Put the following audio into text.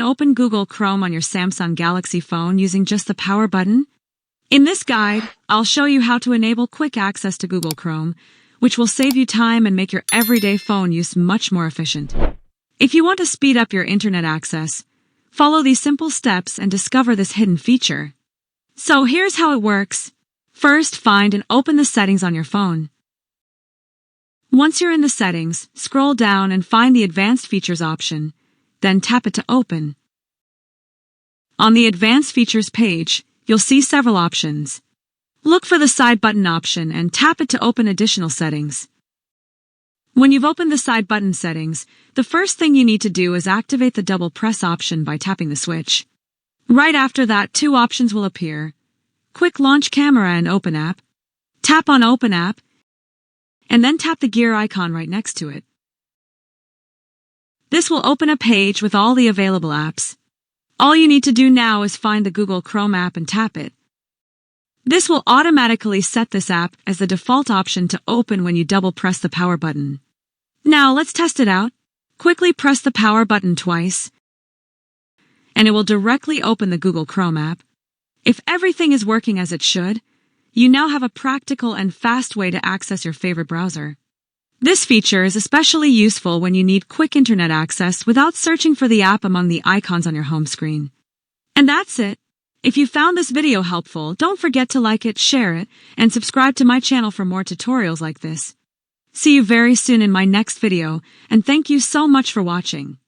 open Google Chrome on your Samsung Galaxy phone using just the power button? In this guide, I'll show you how to enable quick access to Google Chrome, which will save you time and make your everyday phone use much more efficient. If you want to speed up your internet access, follow these simple steps and discover this hidden feature. So here's how it works. First, find and open the settings on your phone. Once you're in the settings, scroll down and find the Advanced Features option, then tap it to open. On the Advanced Features page, you'll see several options. Look for the side button option and tap it to open additional settings. When you've opened the side button settings, the first thing you need to do is activate the double press option by tapping the switch. Right after that, two options will appear: Quick Launch Camera and Open App. Tap on Open App, and then tap the gear icon right next to it. This will open a page with all the available apps. All you need to do now is find the Google Chrome app and tap it. This will automatically set this app as the default option to open when you double press the power button. Now let's test it out. Quickly press the power button twice, and it will directly open the Google Chrome app. If everything is working as it should, you now have a practical and fast way to access your favorite browser. This feature is especially useful when you need quick internet access without searching for the app among the icons on your home screen. And that's it. If you found this video helpful, don't forget to like it, share it, and subscribe to my channel for more tutorials like this. See you very soon in my next video, and thank you so much for watching.